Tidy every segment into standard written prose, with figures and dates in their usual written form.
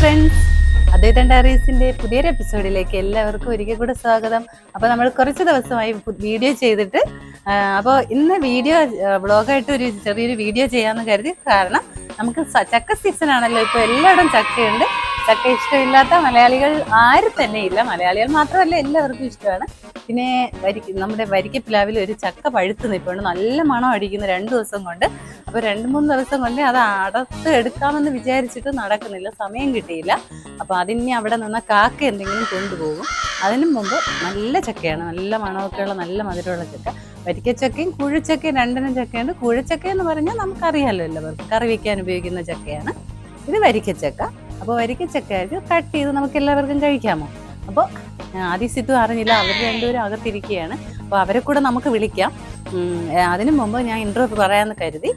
Friends, അദ്വൈതം ഡയറീസിന്റെ പുതിയൊരു എപ്പിസോഡിലേക്ക് എല്ലാവർക്കും ഒരിക്കൽ കൂടെ സ്വാഗതം. അപ്പോൾ നമ്മൾ കുറച്ച് ദിവസമായി വീഡിയോ ചെയ്തിട്ട് അപ്പോൾ ഇന്ന് വീഡിയോ വ്ളോഗായിട്ട് ഒരു ചെറിയൊരു വീഡിയോ ചെയ്യാമെന്ന് കരുതി. കാരണം നമുക്ക് ചക്ക സീസൺ ആണല്ലോ, ഇപ്പോൾ എല്ലായിടും ചക്കയുണ്ട്. ചക്ക ഇഷ്ടമില്ലാത്ത മലയാളികൾ ആരും തന്നെ ഇല്ല. മലയാളികൾ മാത്രമല്ല, എല്ലാവർക്കും ഇഷ്ടമാണ്. പിന്നെ നമ്മുടെ വരിക്കപ്പിലാവിൽ ഒരു ചക്ക പഴുത്ത് നിൽപ്പുണ്ട്. നല്ല മണം അടിക്കുന്നു 2 ദിവസം കൊണ്ട്. അപ്പോൾ 2-3 ദിവസം കൊണ്ട് അത് അടത്ത് എടുക്കാമെന്ന് വിചാരിച്ചിട്ട് നടക്കുന്നില്ല, സമയം കിട്ടിയില്ല. അപ്പോൾ അതിന് അവിടെ നിന്ന് കാക്ക എന്തെങ്കിലും കൊണ്ടുപോകും. അതിനു മുമ്പ് നല്ല ചക്കയാണ്, നല്ല മണമൊക്കെയുള്ള നല്ല മധുരമുള്ള ചക്ക. വരിക്കച്ചക്കയും കുഴച്ചക്കയും രണ്ടിനും ചക്കയുണ്ട്. കുഴച്ചക്ക എന്ന് പറഞ്ഞാൽ നമുക്കറിയാമല്ലോ, എല്ലാവർക്കും കറി വയ്ക്കാൻ ഉപയോഗിക്കുന്ന ചക്കയാണ്. ഇത് വരിക്കച്ചക്ക. അപ്പോൾ വരിക്കച്ചക്കയായിട്ട് കട്ട് ചെയ്ത് നമുക്ക് എല്ലാവർക്കും കഴിക്കാമോ? അപ്പോൾ ആദ്യം സിദ്ധു അറിഞ്ഞില്ല, അവർ രണ്ടുപേരും അകത്തിരിക്കുകയാണ്. അപ്പോൾ അവരെ കൂടെ നമുക്ക് വിളിക്കാം. അതിനു മുമ്പ് ഞാൻ ഇൻട്രോ പറയാമെന്ന് കരുതി.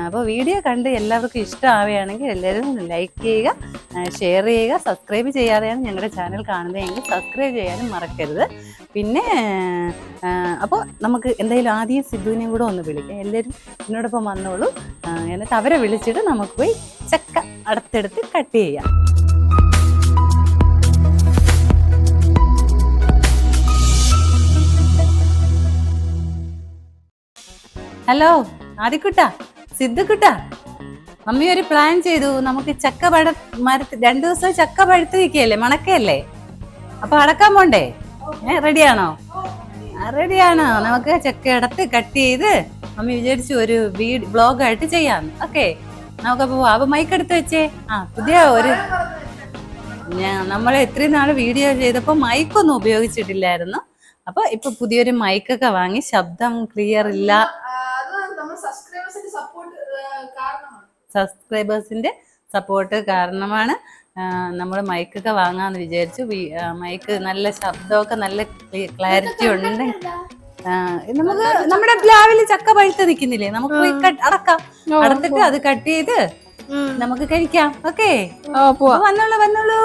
അപ്പോൾ വീഡിയോ കണ്ട് എല്ലാവർക്കും ഇഷ്ടമാവുകയാണെങ്കിൽ എല്ലാവരും ലൈക്ക് ചെയ്യുക, ഷെയർ ചെയ്യുക. സബ്സ്ക്രൈബ് ചെയ്യാതെയാണ് ഞങ്ങളുടെ ചാനൽ കാണുന്നതെങ്കിൽ സബ്സ്ക്രൈബ് ചെയ്യാനും മറക്കരുത്. പിന്നെ അപ്പോൾ നമുക്ക് എന്തായാലും ആദ്യം സിദ്ധുവിനെയും കൂടെ ഒന്ന് വിളിക്കാം. എല്ലാവരും എന്നോടൊപ്പം വന്നോളൂ. എന്നിട്ട് അവരെ വിളിച്ചിട്ട് നമുക്ക് പോയി ചക്ക അടുത്തെടുത്ത് കട്ട് ചെയ്യാം. ഹലോ ആദിക്കുട്ട, സിദ്ധുക്കുട്ട, മമ്മി ഒരു പ്ലാൻ ചെയ്തു. നമുക്ക് ചക്ക മരത്തിൽ 2 ദിവസം ചക്ക പഴുത്ത് നിൽക്കുകയല്ലേ, മണക്കയല്ലേ? അപ്പൊ അടക്കാൻ പോണ്ടേ? റെഡിയാണോ? റെഡിയാണോ? നമുക്ക് ചക്ക ഇടത്ത് കട്ട് ചെയ്ത് മമ്മി വിചാരിച്ചു ഒരു വ്ളോഗായിട്ട് ചെയ്യാം. ഓക്കെ, നമുക്കപ്പോ അപ്പൊ മൈക്കെടുത്ത് വെച്ചേ. പുതിയ ഒരു നമ്മൾ ഇത്രയും നാള് വീഡിയോ ചെയ്തപ്പോ മൈക്കൊന്നും ഉപയോഗിച്ചിട്ടില്ലായിരുന്നു. അപ്പൊ ഇപ്പൊ പുതിയൊരു മൈക്കൊക്കെ വാങ്ങി, ശബ്ദം ക്ലിയർ ഇല്ല. സബ്സ്ക്രൈബേഴ്സിന്റെ സപ്പോർട്ട് കാരണമാണ് നമ്മൾ മൈക്കൊക്കെ വാങ്ങാന്ന് വിചാരിച്ചു. മൈക്ക് നല്ല ശബ്ദമൊക്കെ നല്ല ക്ലാരിറ്റി ഉണ്ട്. നമുക്ക് നമ്മുടെ പ്ലാവില് ചക്ക പഴുത്ത് നിൽക്കുന്നില്ലേ, നമുക്ക് പോയി അടക്കാം. അടത്തിട്ട് അത് കട്ട് ചെയ്ത് നമുക്ക് കഴിക്കാം. ഓക്കെ, വന്നോളൂ.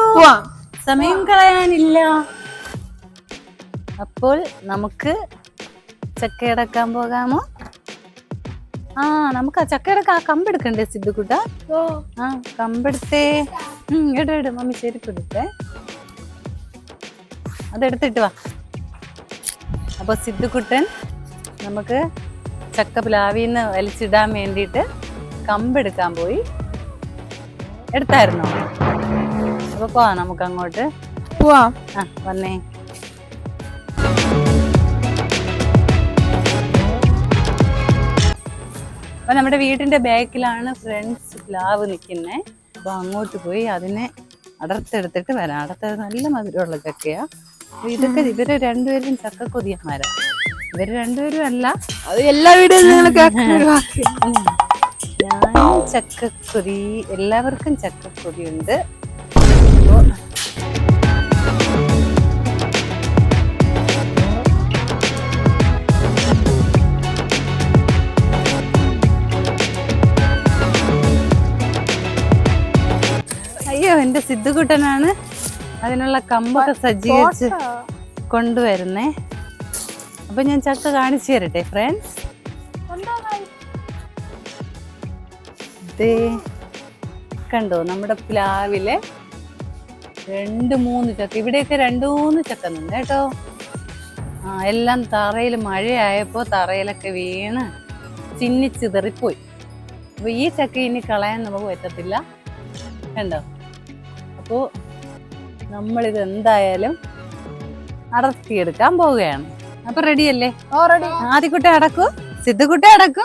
സമയം കളയാനില്ല. അപ്പോൾ നമുക്ക് ചക്ക അടക്കാൻ പോകാമോ? നമുക്ക് ആ ചക്കയുടെ കമ്പെടുക്കണ്ടേ സിദ്ധുക്കുട്ട? കമ്പെടുത്തേ. ഇട മമ്മി ചെരുപ്പെടുത്തേ, അതെടുത്തിട്ട് വാ. അപ്പൊ സിദ്ധുക്കുട്ടൻ നമുക്ക് ചക്ക പ്ലാവിന്ന് വലിച്ചിടാൻ വേണ്ടിയിട്ട് കമ്പെടുക്കാൻ പോയി. എടുത്തായിരുന്നോ? അപ്പൊ പോവാം, നമുക്ക് അങ്ങോട്ട് പോവാം. വന്നേ. അപ്പൊ നമ്മുടെ വീടിന്റെ ബാക്കിലാണ് ഫ്രണ്ട്സ് പ്ലാവ് നിൽക്കുന്നത്. അപ്പൊ അങ്ങോട്ട് പോയി അതിനെ അടർത്തെടുത്തിട്ട് വരാം. അടത്തത് നല്ല മധുരമുള്ള ചക്കയാ. ഇതൊക്കെ ഇവര് രണ്ടുപേരും ചക്കക്കൊതിയന്മാരാ. ഇവര് രണ്ടുപേരും അല്ല, അത് എല്ലാ വീടുകളിലും ഞാൻ ചക്കക്കൊതി, എല്ലാവർക്കും ചക്കക്കൊതിയുണ്ട്. എന്റെ സിദ്ധുക്കുട്ടനാണ് അതിനുള്ള കമ്പൊക്കെ സജ്ജീകരിച്ച് കൊണ്ടുവരുന്നേ. അപ്പൊ ഞാൻ ചക്ക കാണിച്ചു തരട്ടെ ഫ്രണ്ട്സ്. കണ്ടോ, നമ്മുടെ പ്ലാവിലെ 2-3 ചക്ക. ഇവിടെയൊക്കെ 2-3 ചക്ക നിന്ന് കേട്ടോ. എല്ലാം തറയിൽ മഴയായപ്പോ തറയിലൊക്കെ വീണ് ചിന്നിച്ചിതറിപ്പോയി. അപ്പൊ ഈ ചക്ക ഇനി കളയാൻ നമുക്ക് പറ്റത്തില്ല. കണ്ടോ? അപ്പോൾ നമ്മളിത് എന്തായാലും അടർത്തിയെടുക്കാൻ പോവുകയാണ്. അപ്പൊ റെഡിയല്ലേ? ആദ്യക്കുട്ടി അടക്കൂ, സിദ്ധുക്കുട്ടി അടക്കൂ.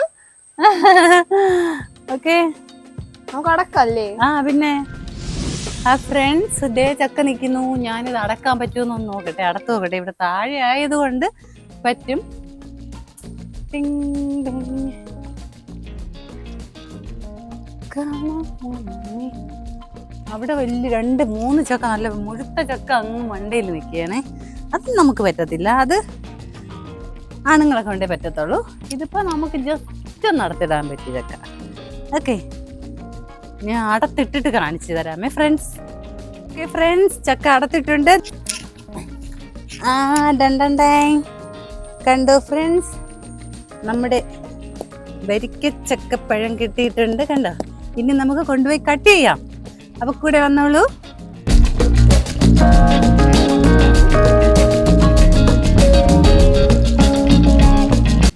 ഓക്കെ, നമുക്ക് അടക്കല്ലേ? പിന്നെ ഫ്രണ്ട്സ് ഡേ ചക്ക നിൽക്കുന്നു. ഞാനിത് അടക്കാൻ പറ്റുമെന്നൊന്ന് നോക്കട്ടെ, അടത്ത് നോക്കട്ടെ. ഇവിടെ താഴെ ആയതുകൊണ്ട് പറ്റും. അവിടെ വലിയ 2-3 ചക്ക, നല്ല മുഴുത്ത ചക്ക അങ്ങ് മണ്ടയിൽ നിൽക്കുകയാണേ. അത് നമുക്ക് പറ്റത്തില്ല, അത് ആണുങ്ങളെ കൊണ്ടേ പറ്റത്തുള്ളൂ. ഇതിപ്പോ നമുക്ക് ജസ്റ്റ് നടത്തിടാൻ പറ്റിയ ചക്ക. ഓക്കെ, ഞാൻ അടത്തിട്ടിട്ട് കാണിച്ചു തരാമേ ഫ്രണ്ട്സ്. ഓക്കെ ഫ്രണ്ട്സ്, ചക്ക അടത്തിട്ടുണ്ട്. കണ്ടോ ഫ്രണ്ട്സ്, നമ്മുടെ വരിക്കച്ചക്കപ്പഴം കിട്ടിയിട്ടുണ്ട്. കണ്ടോ? ഇനി നമുക്ക് കൊണ്ടുപോയി കട്ട് ചെയ്യാം. അപ്പൊ കൂടെ വന്നോളൂ.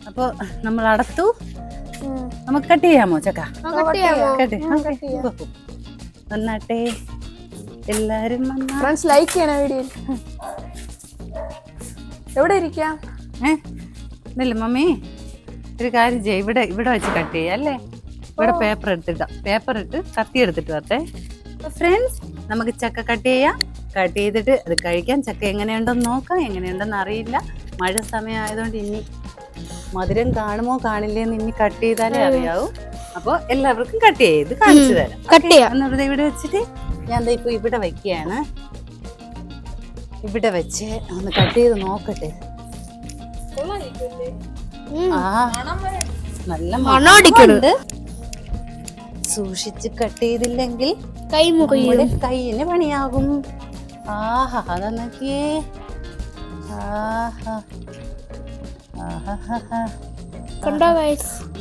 അപ്പൊ നമ്മൾ അടത്തു. നമുക്ക് കട്ട് ചെയ്യാമോ ചക്ക? വന്നാട്ടെ എല്ലാരും. ഫ്രണ്ട്സ് ലൈക്ക് ചെയ്യണ വീഡിയോ. എവിടെ ഇരിക്കാം? ഇല്ല മമ്മി, ഒരു കാര്യം ചെയ്യ, ഇവിടെ വെച്ച് കട്ട് ചെയ്യാം അല്ലേ? ഇവിടെ പേപ്പർ എടുത്തിട്ടാ, പേപ്പർ ഇട്ട് കത്തി എടുത്തിട്ട് വരട്ടെ. ഫ്രണ്ട്സ്, നമുക്ക് ചക്ക കട്ട് ചെയ്യാം. കട്ട് ചെയ്തിട്ട് അത് കഴിക്കാം. ചക്ക എങ്ങനെയുണ്ടെന്ന് നോക്കാം. എങ്ങനെയുണ്ടെന്ന് അറിയില്ല. മഴ സമയം ആയതുകൊണ്ട് ഇനി മധുരം കാണുമോ കാണില്ലേന്ന് ഇനി കട്ട് ചെയ്താലേ അറിയാവൂ. അപ്പൊ എല്ലാവർക്കും കട്ട് ചെയ്ത് കാണിച്ചു തരാം. എന്നുള്ളത് ഇവിടെ വെച്ചിട്ട് ഞാൻ ഇപ്പൊ ഇവിടെ വെക്കുകയാണ്. ഇവിടെ വെച്ച് ഒന്ന് കട്ട് ചെയ്ത് നോക്കട്ടെ. നല്ല മണമുണ്ട്. സൂക്ഷിച്ച് കട്ട് ചെയ്തില്ലെങ്കിൽ നമ്മുടെ കയ്യിന് പണിയാകും. ആഹാ, അതാ നോക്കിയേ.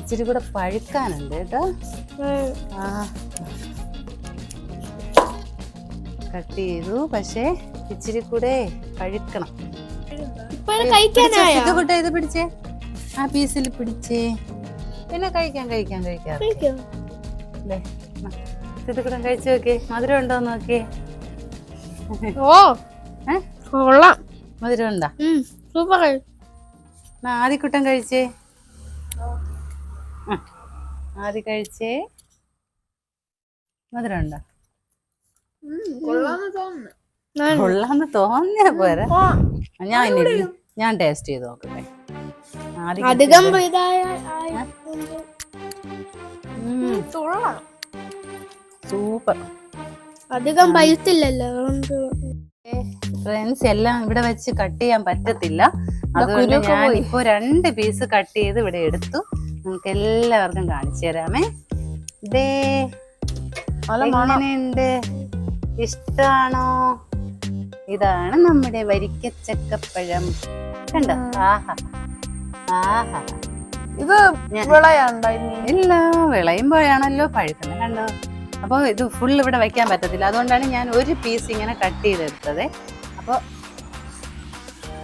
ഇച്ചിരി കൂടെ പഴുക്കാനുണ്ട് കേട്ടോ. കട്ട് ചെയ്തു, പക്ഷെ ഇച്ചിരി കൂടെ പഴുക്കണം. ഇത് പിടിച്ചേ, ആ പീസിൽ പിടിച്ചേ. പിന്നെ കഴിക്കാം. ഇത് കൂടെ കഴിച്ചു നോക്കിയേ. മധുരം ഉണ്ടോ നോക്കിയേ. മധുരം ഉണ്ടോ? സൂപ്പർ. ആദ്യക്കുട്ടൻ കഴിച്ചേ. ആദ്യം കഴിച്ചേ. മധുരം ഉണ്ടോ? കൊള്ളാന്ന് തോന്നിയ പോരാ. ഞാൻ ടേസ്റ്റ് ചെയ്ത് നോക്കട്ടെ. സൂപ്പർ. അധികം പഴുത്തില്ലല്ലോ. ഫ്രണ്ട്സ്, എല്ലാം ഇവിടെ വെച്ച് കട്ട് ചെയ്യാൻ പറ്റത്തില്ല. അതുകൊണ്ട് ഞാൻ ഇപ്പൊ 2 പീസ് കട്ട് ചെയ്ത് ഇവിടെ എടുത്തു. നിങ്ങൾക്ക് എല്ലാവർക്കും കാണിച്ചു തരാമേ. ഇതേ എങ്ങനെയുണ്ട്? ഇഷ്ടാണോ? ഇതാണ് നമ്മുടെ വരിക്കച്ചക്കപ്പഴം. കണ്ടോ? ഇത് ഇല്ല, വിളയുമ്പോഴാണല്ലോ പഴുക്കുന്നത്. കണ്ടോ? അപ്പൊ ഇത് ഫുൾ ഇവിടെ വെക്കാൻ പറ്റത്തില്ല. അതുകൊണ്ടാണ് ഞാൻ ഒരു പീസ് ഇങ്ങനെ കട്ട് ചെയ്തെടുത്തത്. അപ്പൊ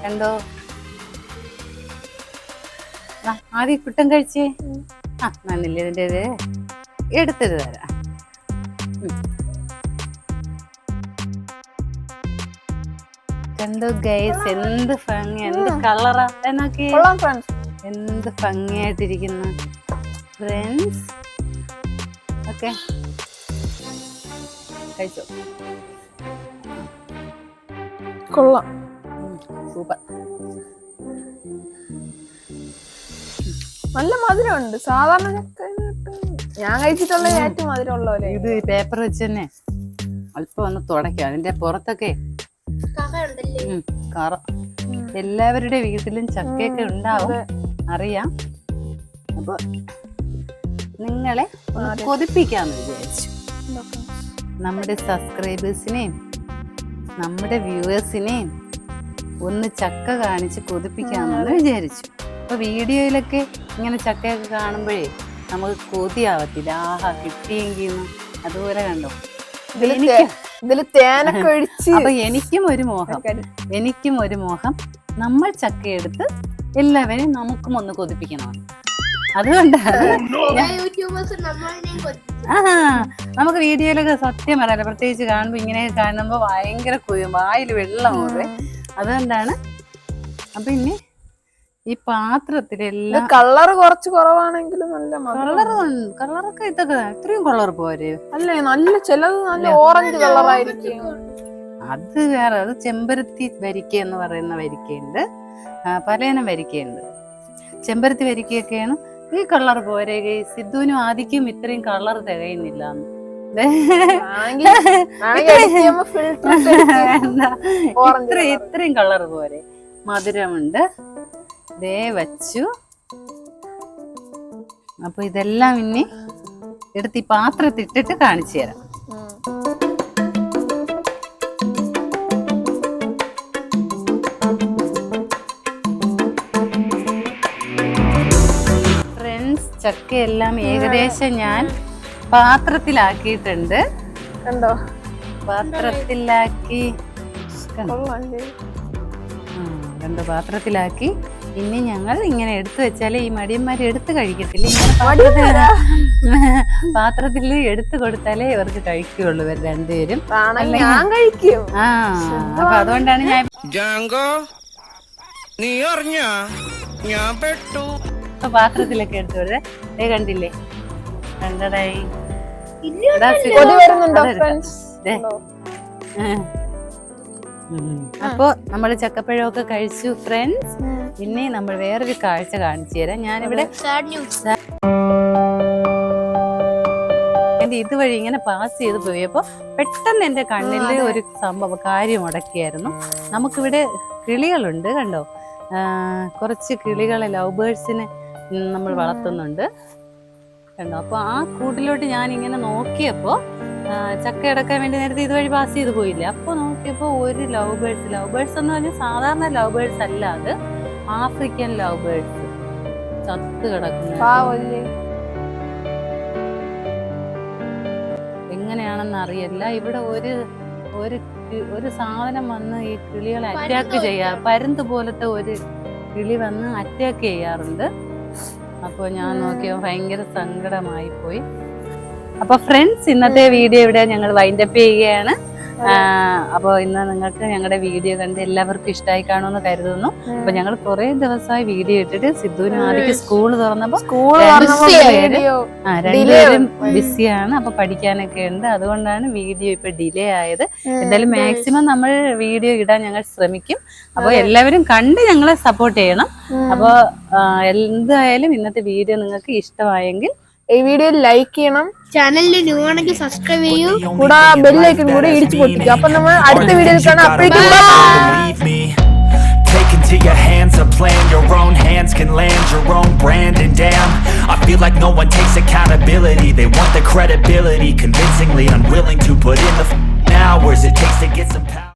കണ്ടോ? ആദ്യം കുട്ടൻ കഴിച്ചേ. നന്നില്ല, ഇതിൻ്റെ ഇത് എടുത്തത് തരാം. കണ്ടോ ഗൈസ്, എന്ത് ഭംഗി, എന്ത് കളറാ എന്നൊക്കെ, എന്ത് ഭംഗിയായിട്ടിരിക്കുന്നു ഫ്രണ്ട്സ്. ഓക്കെ, കഴിച്ചോ. കൊള്ളാം, സൂപ്പർ. നല്ല മധുരമുണ്ട്. സാധാരണ ഞാൻ കഴിച്ചിട്ടുള്ള ഏറ്റവും മധുരമുള്ള പോലെ. ഇത് പേപ്പർ വെച്ച് തന്നെ അല്പം ഒന്ന് തുടയ്ക്കാം. അതിന്റെ പുറത്തൊക്കെ കറ. എല്ലാവരുടെ വീട്ടിലും ചക്കയൊക്കെ ഉണ്ടാവും, അറിയാം. അപ്പൊ നിങ്ങളെ കൊതിപ്പിക്കാന്ന് വിചാരിച്ചു. നമ്മുടെ സബ്സ്ക്രൈബേഴ്സിനെയും നമ്മുടെ വ്യൂവേഴ്സിനെയും ഒന്ന് ചക്ക കാണിച്ച് കൊതിപ്പിക്കാമെന്ന് വിചാരിച്ചു. അപ്പൊ വീഡിയോയിലൊക്കെ ഇങ്ങനെ ചക്കയൊക്കെ കാണുമ്പോഴേ നമുക്ക് കൊതിയാവത്തില്ല. ആഹാ, കിട്ടിയെങ്കിൽ. അതുപോലെ കണ്ടോ, ഇതില് തേനൊക്കെ ഒഴിച്ച്. അപ്പൊ എനിക്കും ഒരു മോഹം നമ്മൾ ചക്കയെടുത്ത് എല്ലാവരെയും നമുക്കും ഒന്ന് കൊതിപ്പിക്കണം. അതുകൊണ്ടാണ് നമുക്ക് വീഡിയോയിലൊക്കെ സത്യം പറയാലോ, പ്രത്യേകിച്ച് കാണുമ്പോ ഇങ്ങനെ കാണുമ്പോ ഭയങ്കര വായിൽ വെള്ളം പോലെ. അതുകൊണ്ടാണ്. അപ്പൊ ഇനി ഈ പാത്രത്തിലെല്ലാം കളർ കുറച്ച് കുറവാണെങ്കിലും നല്ല കളറൊക്കെ ഇതൊക്കെ ഇത്രയും കളർ പോരെ? അല്ലേ, നല്ല ചിലത് നല്ല ഓറഞ്ച് കളറായിരിക്കും. അത് വേറെ, അത് ചെമ്പരത്തി വരിക്ക എന്ന് പറയുന്ന വരിക്കയുണ്ട്, പലയിനം വരിക്കയുണ്ട്. ചെമ്പരത്തി വരിക്കയൊക്കെയാണ് ഈ കളർ പോരെ. സിദ്ധുവിനും ആദിക്കും ഇത്രയും കളർ തികയുന്നില്ല. ഇത്രയും കളർ പോരെ. മധുരമുണ്ട്. ദേ വച്ചു. അപ്പൊ ഇതെല്ലാം ഇനി എടുത്ത് ഈ പാത്രത്തിട്ടിട്ട് കാണിച്ചു തരാം. ഫ്രണ്ട്സ്, ചക്കയെല്ലാം ഏകദേശം ഞാൻ പാത്രത്തിലാക്കിയിട്ടുണ്ട്. കണ്ടോ? പാത്രത്തിലാക്കി കൊള്ളാല്ലേ? രണ്ട് പാത്രത്തിലാക്കി. ഇനി ഞങ്ങൾ ഇങ്ങനെ എടുത്തു വെച്ചാല് ഈ മടിയന്മാര് എടുത്ത് കഴിക്കത്തില്ല. ഇങ്ങനെ പാത്രത്തിൽ എടുത്തു കൊടുത്താലേ ഇവർക്ക് കഴിക്കുകയുള്ളൂ ഇവർ രണ്ടുപേരും. ഞാൻ കഴിക്കും. അപ്പൊ അതുകൊണ്ടാണ് ഞാൻ പാത്രത്തിലൊക്കെ എടുത്തു കൊടുത്തത്. കണ്ടില്ലേ കണ്ടടായി. അപ്പൊ നമ്മള് ചക്കപ്പഴമൊക്കെ കഴിച്ചു ഫ്രണ്ട്സ്. ഇനി നമ്മൾ വേറൊരു കാഴ്ച കാണിച്ചു തരാം. ഞാനിവിടെ എന്റെ ഇതുവഴി ഇങ്ങനെ പാസ് ചെയ്ത് പോയപ്പോ പെട്ടെന്ന് എന്റെ കണ്ണില് ഒരു കാര്യം മുടക്കിയായിരുന്നു. നമുക്കിവിടെ കിളികളുണ്ട് കണ്ടോ, കുറച്ച് കിളികളെ ലവ് ബേർഡ്സിനെ നമ്മൾ വളർത്തുന്നുണ്ട് കണ്ടോ. അപ്പൊ ആ കൂട്ടിലോട്ട് ഞാൻ ഇങ്ങനെ നോക്കിയപ്പോ ചക്ക അടക്കാൻ വേണ്ടി നേരത്തെ ഇതുവഴി പാസ് ചെയ്ത് പോയില്ലേ, അപ്പൊ നോക്കിയപ്പോ ഒരു ലവ് ബേർഡ്സ് എന്ന് പറഞ്ഞാൽ സാധാരണ ലവ് ബേർഡ്സ് അല്ല, അത് ആഫ്രിക്കൻ ലവ് ബേർഡ്സ് ചത്ത് കിടക്കുന്നു. എങ്ങനെയാണെന്ന് അറിയില്ല. ഇവിടെ ഒരു സാധനം വന്ന് ഈ കിളികളെ അറ്റാക്ക് പരുന്ത് പോലത്തെ ഒരു കിളി വന്ന് അറ്റാക്ക് ചെയ്യാറുണ്ട്. അപ്പോൾ ഞാൻ നോക്കിയപ്പോൾ ഭയങ്കര സങ്കടമായി പോയി. അപ്പൊ ഫ്രണ്ട്സ്, ഇന്നത്തെ വീഡിയോ ഇവിടെ ഞങ്ങൾ വൈൻഡപ്പ് ചെയ്യുകയാണ്. അപ്പോൾ ഇന്ന് നിങ്ങൾക്ക് ഞങ്ങളുടെ വീഡിയോ കണ്ട് എല്ലാവർക്കും ഇഷ്ടമായി കാണുമെന്ന് കരുതുന്നു. അപ്പൊ ഞങ്ങൾ കുറെ ദിവസമായി വീഡിയോ ഇട്ടിട്ട് സിദ്ധുവിനും ആദ്യം സ്കൂൾ തുറന്നപ്പോ രണ്ടുപേരും ബിസിയാണ്. അപ്പൊ പഠിക്കാനൊക്കെ ഉണ്ട്, അതുകൊണ്ടാണ് വീഡിയോ ഇപ്പൊ ഡിലേ ആയത്. എന്തായാലും മാക്സിമം നമ്മൾ വീഡിയോ ഇടാൻ ഞങ്ങൾ ശ്രമിക്കും. അപ്പോൾ എല്ലാവരും കണ്ട് ഞങ്ങളെ സപ്പോർട്ട് ചെയ്യണം. അപ്പോൾ എന്തായാലും ഇന്നത്തെ വീഡിയോ നിങ്ങൾക്ക് ഇഷ്ടമായെങ്കിൽ ഈ വീഡിയോ ലൈക്ക് ചെയ്യണം, ചാനലിൽ ന്യൂ ആണെങ്കിൽ സബ്സ്ക്രൈബ് ചെയ്യൂ, കൂടെ ബെല്ലൈക്കൺ കൂടെ ഇടിച്ചു പൊട്ടിക്കുക. അപ്പൊ നമ്മൾ അടുത്ത വീഡിയോയിൽ കാണാം. Take into your hands a plan, your own hands can land your own brand. And damn, I feel like no one takes accountability. They want the credibility, convincingly unwilling to put in the hours it takes to get some power.